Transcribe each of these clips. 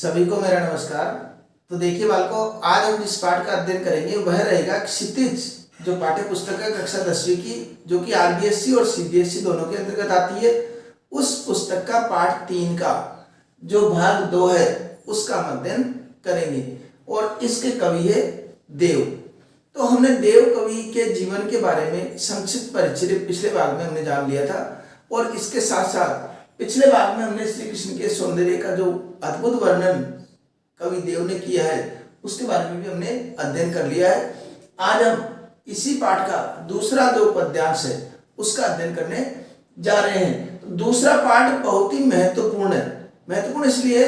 सभी को मेरा नमस्कार। तो देखिए बालकों, आज हम जिस पाठ का अध्ययन करेंगे वह रहेगा क्षितिज, जो पाठ्य पुस्तक है कक्षा 10वीं की, जो कि आरबीएसई और सीबीएसई दोनों के अंतर्गत आती है। उस पुस्तक का पाठ 3 का जो भाग 2 है उसका हम अध्ययन करेंगे और इसके कवि है देव। तो हमने देव कवि के जीवन के बारे में संक्षिप्त परिचय पिछले भाग में हमने जान लिया था और इसके साथ साथ पिछले भाग में हमने श्री कृष्ण के सौंदर्य का जो अद्भुत वर्णन कवि देव ने किया है उसके बारे में भी हमने अध्ययन कर लिया है। आज हम इसी पाठ का दूसरा जो पद्यांश है उसका अध्ययन करने जा रहे हैं। तो दूसरा पाठ बहुत ही महत्वपूर्ण है। महत्वपूर्ण इसलिए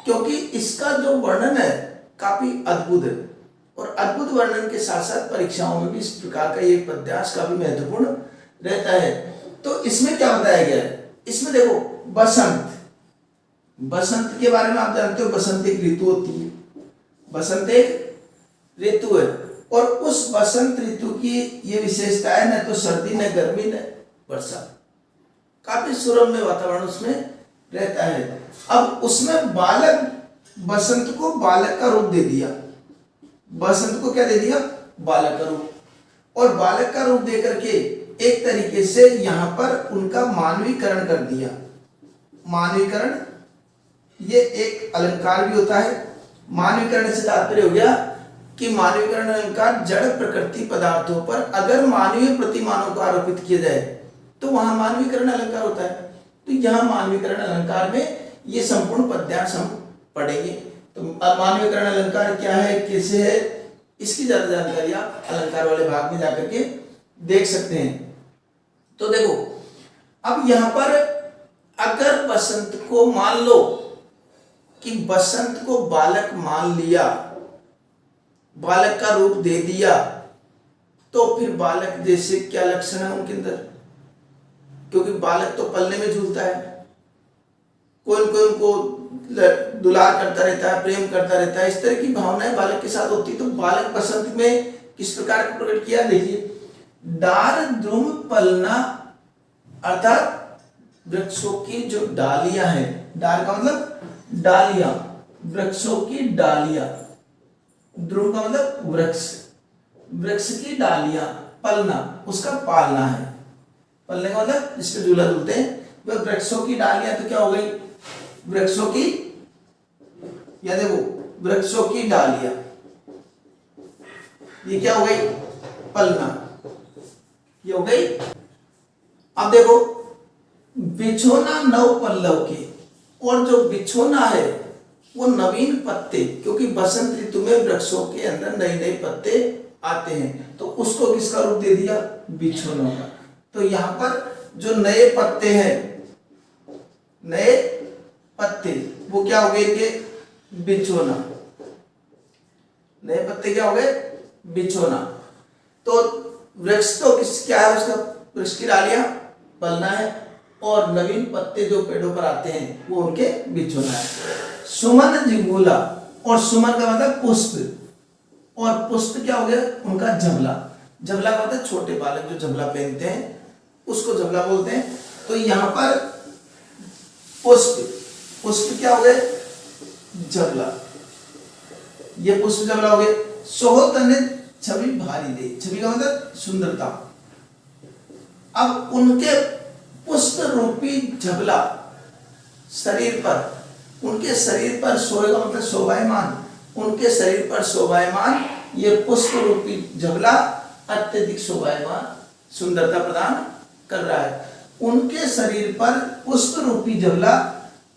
क्योंकि इसका जो वर्णन है काफी अद्भुत है और अद्भुत वर्णन के साथ साथ परीक्षाओं में भी इस प्रकार का ये पद्यांश काफी महत्वपूर्ण रहता है। तो इसमें क्या बताया गया है, इसमें देखो बसंत, बसंत के बारे में आप जानते हो, बसंत एक ऋतु होती है, बसंत एक ऋतु है और उस बसंत ऋतु की ये विशेषता है, न तो सर्दी न गर्मी न वर्षा, काफी सुरम्य वातावरण उसमें रहता है। अब उसमें बालक, बसंत को बालक का रूप दे दिया, बसंत को क्या दे दिया, बालक का रूप, और बालक का रूप दे करके एक तरीके से यहां पर उनका मानवीकरण कर दिया। मानवीकरण ये एक अलंकार भी होता है। मानवीकरण से तात्पर्य हो गया कि मानवीकरण अलंकार जड़ प्रकृति पदार्थों पर अगर मानवीय प्रतिमानों को आरोपित किया जाए तो वहां मानवीकरण अलंकार होता है। तो यहां मानवीकरण अलंकार में ये संपूर्ण पद्यांश हम पढ़ेंगे। तो मानवीकरण अलंकार क्या है, कैसे है, इसकी ज्यादा जानकारी आप अलंकार वाले भाग में जाकर के देख सकते हैं। तो देखो, अब यहां पर अगर बसंत को मान लो कि बसंत को बालक मान लिया, बालक का रूप दे दिया, तो फिर बालक जैसे क्या लक्षण है उनके अंदर, क्योंकि बालक तो पलने में झूलता है, कोई कोई उनको दुलार करता रहता है, प्रेम करता रहता है, इस तरह की भावनाएं बालक के साथ होती। तो बालक बसंत में किस प्रकार का प्रकट किया, देखिए, डार द्रुम पलना, अर्थात वृक्षों की जो डालियां हैं, डाल का मतलब डालियां, वृक्षों की डालियां, द्रुम का मतलब वृक्ष, वृक्ष की डालियां, पलना उसका पालना है, पलने का मतलब जिसके झूला झूलते हैं वह वृक्षों की डालियां। तो क्या हो गई, वृक्षों की, या देखो वृक्षों की डालियां, ये क्या हो गई, पलना, ये हो गई। अब देखो, बिछोना नव पल्लव के, और जो बिछोना है वो नवीन पत्ते, क्योंकि बसंत ऋतु में वृक्षों के अंदर नए नए पत्ते आते हैं, तो उसको किसका रूप दे दिया, बिछोना का। तो यहां पर जो नए पत्ते हैं, नए पत्ते, वो क्या हो गए, कि बिछोना, नए पत्ते क्या हो गए, बिछोना। तो वृक्ष तो किस क्या है, उसका वृक्ष की डालियां पलना है और नवीन पत्ते जो पेड़ों पर आते हैं वो उनके बिछोना है। सुमन जिंगुला, और सुमन का मतलब पुष्प, और पुष्प क्या हो गया, उनका झबला, झबला का मतलब छोटे बालक जो झबला पहनते हैं उसको झबला बोलते हैं। तो यहां पर पुष्प, पुष्प क्या हो गए, झबला, ये पुष्प झबला हो गए। सोहतने छवि भारी दे, छवि का मतलब सुंदरता। अब उनके पुष्प रूपी झबला शरीर पर, उनके शरीर पर, सोएगा मतलब शोभायमान, उनके शरीर पर शोभायमान ये पुष्प रूपी झबला अत्यधिक शोभायमान सुंदरता प्रदान कर रहा है। उनके शरीर पर पुष्प रूपी झबला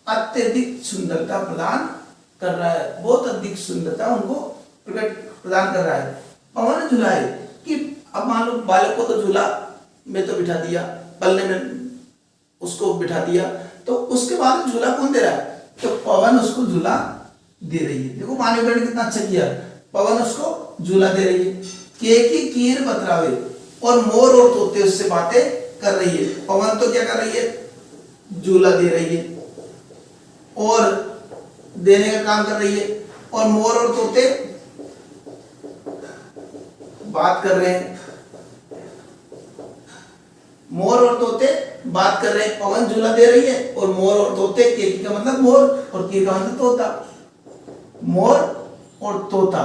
अत्यधिक सुंदरता प्रदान कर रहा है, बहुत अधिक सुंदरता उनको प्रदान कर रहा है। पवन झुलाए, कि अब मान लो बालक को तो झूला में तो बिठा दिया, पलने में उसको बिठा दिया, तो उसके बाद झूला कौन दे रहा है, तो पवन उसको झूला दे रही है। देखो मानवीकरण कितना अच्छा किया, पवन उसको झूला दे रही है। केकी कीर बतरावे, और मोर और तोते उससे बातें कर रही है। पवन तो क्या कर रही है, झूला दे रही है और देने का काम कर रही है, और मोर और तोते बात कर रहे हैं, मोर और तोते बात कर रहे हैं। पवन झूला दे रही है और मोर और तोते, केकी का मतलब मोर और की का मतलब तोता, मोर और तोता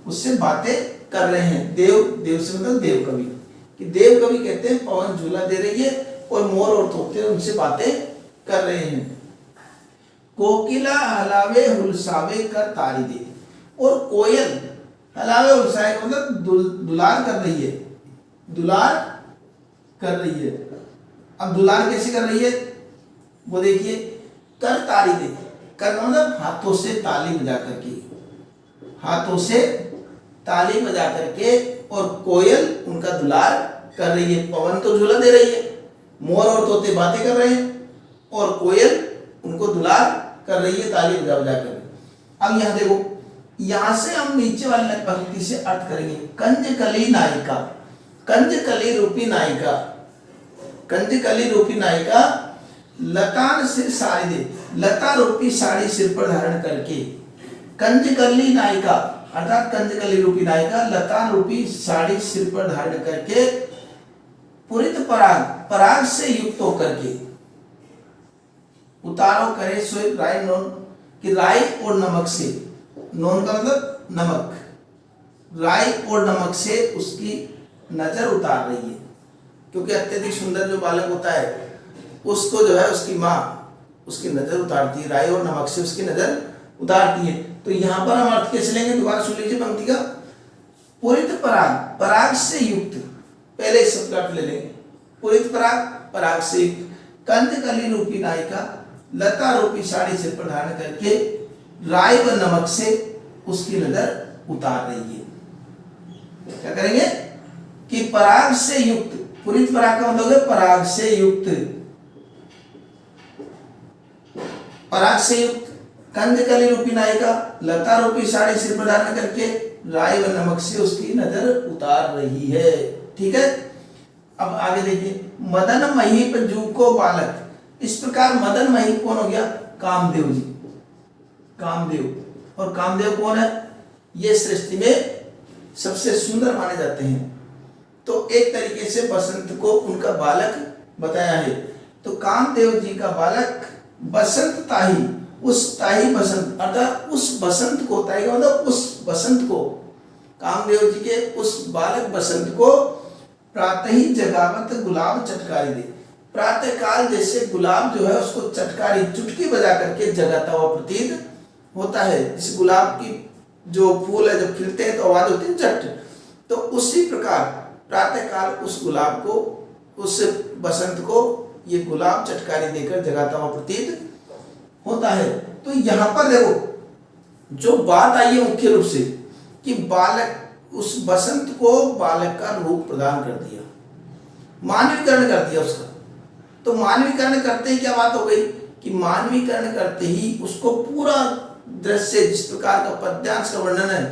उससे बातें कर रहे हैं। देव, देव से मतलब देव कवि, कि देव कवि कहते हैं पवन झूला दे रही है और मोर और तोते उनसे बातें कर रहे हैं। कोकिला हलावे हुलसावे कर तारी दे, और कोयल हलावे हुलसावे मतलब दुलार कर रही है, दुलार कर रही है। अब दुलार कैसे कर रही है वो देखिए, कर तारी दे, कर मतलब हाथों से ताली बजा करके, हाथों से ताली बजा करके, और कोयल उनका दुलार कर रही है। पवन तो झूला दे रही है, मोर और तोते बातें कर रहे हैं, और कोयल उनको दुलार कर रही है ताली बजा बजा कर। अब यहाँ देखो, यहां से हम नीचे वाली पंक्ति से अर्थ करेंगे। कंजकली नायिका, कंजकली रूपी नायिका, कंजकली रूपी नायिका लतान सिर साड़ी दे, लता रूपी साड़ी सिर पर धारण करके, कंजकली नायिका अर्थात कंजकली रूपी नायिका लता रूपी साड़ी सिर पर धारण करके, पुरित पराग, पराग से युक्त होकर के, उतारो करे सोई राय नोन, कि राई और नमक से, नोन का मतलब नमक, राई और नमक से उसकी नजर उतार रही है। क्योंकि अत्यधिक सुंदर जो बालक होता है उसको जो है उसकी माँ उसकी नजर उतारती है, राई और नमक से उसकी नजर उतारती है। तो यहाँ पर हम अर्थ कैसे लेंगे, दोबारा सुन लीजिए पंक्ति का। पुरित पराग, पराग से युक्त, पहले इस शब्द का अर्थ ले लेंगे। पुरित पराग, पराग से युक्त, कंजकली रूपी नायिका लता रूपी साड़ी से धारण करके राई व नमक से उसकी नजर उतार रही है। क्या करेंगे कि पराग से युक्त, पुरित पराग का मतलब है पराग से युक्त, पराग से युक्त कंजकली रूपी नायिका लता रूपी साड़ी सिर पर धारण करके राई व नमक से उसकी नजर उतार रही है। ठीक है, अब आगे देखिए। मदन महीप जू को बालक, इस प्रकार मदन महीप कौन हो गया, कामदेव जी, कामदेव। और कामदेव कौन है, ये सृष्टि में सबसे सुंदर माने जाते हैं। तो एक तरीके से बसंत को उनका बालक बताया है। तो कामदेव जी का बालक बसंत ताही, उस ताही बसंत अर्थात उस बसंत को, ताही का मतलब उस बसंत को, कामदेव जी के उस बालक बसंत को प्रातः ही जगावत गुलाब चटकारी दे, प्रातः काल जैसे गुलाब जो है उसको चटकारी चुटकी बजा करके जगाता हुआ प्रतीत होता है। इस गुलाब की जो फूल है जब खिलते हैं तो आवाज होती है चट, तो उसी प्रकार प्रातः काल उस गुलाब को, उस बसंत को ये गुलाब चटकारी देकर जगाता हुआ प्रतीत होता है। तो यहाँ पर देखो जो बात आई है मुख्य रूप से कि बालक, उस बसंत को बालक का रूप प्रदान कर दिया, मानवीकरण कर दिया उसका। तो मानवीकरण करते ही क्या बात हो गई कि मानवीकरण करते ही उसको पूरा दृश्य जिस प्रकार का पद्यांश का वर्णन है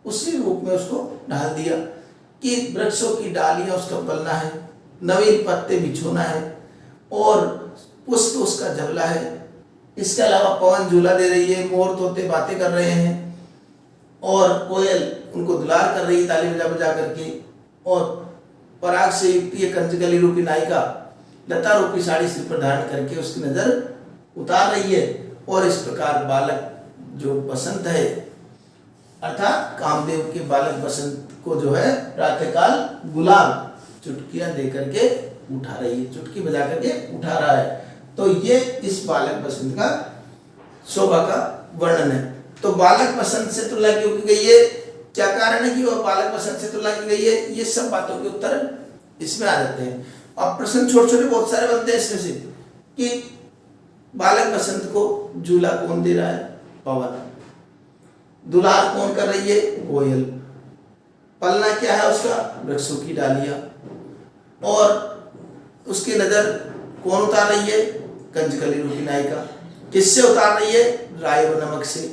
उसी रूप में उसको ढाल दिया कि वृक्षों की डालियां उसका पलना है, नवीन पत्ते बिछोना है, और पुष्प उसका जबला है। इसके अलावा पवन झूला दे रही है, मोर तोते बातें कर रहे हैं, और कोयल उनको दुलार कर रही है ताली बजा बजा करके, और पराग से युक्त ये कंजकली रूपी नायिका लता रूपी साड़ी सिर पर धारण करके उसकी नजर उतार रही है। और इस प्रकार बालक जो बसंत है अर्थात कामदेव के बालक बसंत को जो है प्रातःकाल गुलाब चुटकियां दे करके उठा रही है, चुटकी बजा करके उठा रहा है। तो ये इस बालक बसंत का शोभा का वर्णन है। तो बालक बसंत से तुलना क्यों की गई है, क्या कारण है कि वह बालक बसंत से तुलना की गई है, ये सब बातों के उत्तर इसमें आ जाते हैं। अब प्रश्न छोटे छोटे बहुत सारे बनते हैं इसमें से कि बालक बसंत को झूला कौन दे रहा है, पवन, दुलार कौन कर रही है, कोयल, पलना क्या है उसका, वृक्षों की डालियां, और उसकी नजर कौन उतार रही है, कंजकली रूपी नायिका, किससे उतार रही है, राई व नमक से,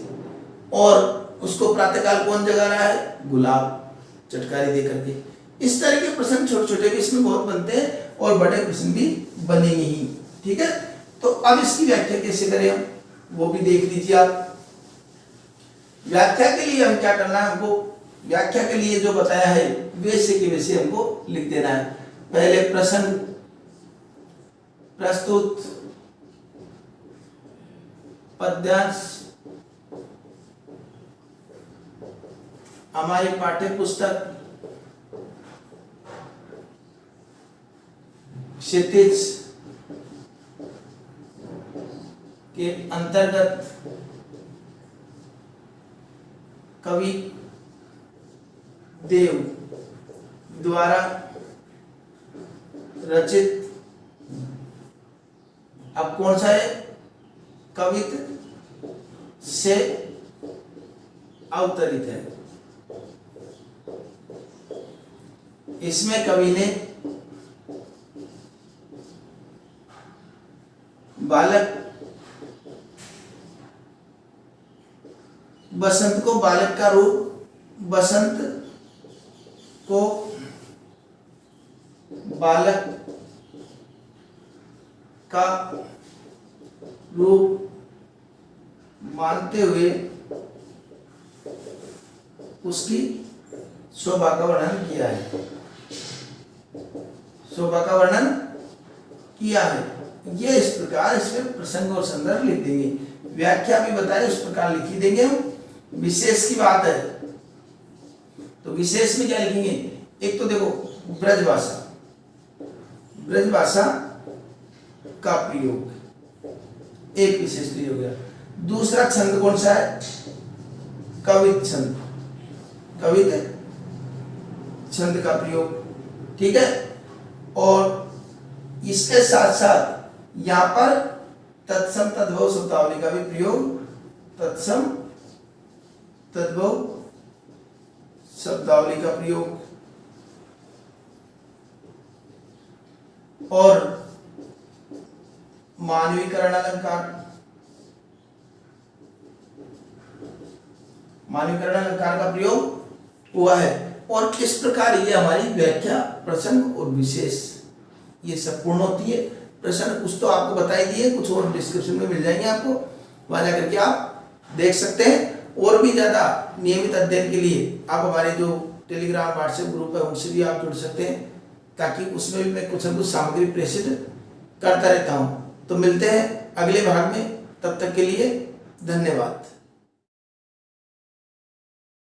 और उसको प्रातःकाल कौन जगा रहा है, गुलाब चटकारी दे करके। इस तरह के प्रश्न छोटे छोटे भी इसमें बहुत बनते हैं और बड़े प्रश्न भी बनेंगे ही। ठीक है, तो अब इसकी व्याख्या कैसे करें हम वो भी देख लीजिए आप। व्याख्या के लिए हम क्या करना है, हमको व्याख्या के लिए जो बताया है वैसे के वैसे हमको लिख देना है। पहले प्रश्न प्रस्तुत पद्यांश हमारी पाठ्य पुस्तक क्षितिज के अंतर्गत कवि देव द्वारा रचित, अब कौन सा है, कवित से अवतरित है। इसमें कवि ने बालक बसंत को, बालक का रूप बसंत को बालक का रूप मानते हुए उसकी शोभा का वर्णन किया है, शोभा का वर्णन किया है। ये इस प्रकार इसमें प्रसंग और संदर्भ लिख देंगे, व्याख्या भी बताए उस प्रकार लिखी देंगे हम। विशेष की बात है तो विशेष में क्या लिखेंगे, एक तो देखो ब्रजभाषा, ब्रजभाषा का प्रयोग एक विशेष हो गया। दूसरा छंद कौन सा है, कवित छंद, कवित छंद का प्रयोग, ठीक है। और इसके साथ साथ यहां पर तत्सम तद्भव शब्दावली का भी प्रयोग, तत्सम तद्भव शब्दावली का प्रयोग, और मानवीकरण अलंकार, मानवीकरण अलंकार का प्रयोग हुआ है। और किस प्रकार ये हमारी व्याख्या, प्रसंग और विशेष ये सब पूर्ण होती है। प्रश्न कुछ तो आपको बताई दिए, कुछ और डिस्क्रिप्शन में मिल जाएंगे आपको, वहां जाकर के आप देख सकते हैं। और भी ज्यादा नियमित अध्ययन के लिए आप हमारे जो टेलीग्राम व्हाट्सएप ग्रुप है उनसे भी आप जुड़ सकते हैं, ताकि उसमें भी मैं कुछ न कुछ सामग्री प्रेषित करता रहता हूं। तो मिलते हैं अगले भाग में, तब तक के लिए धन्यवाद।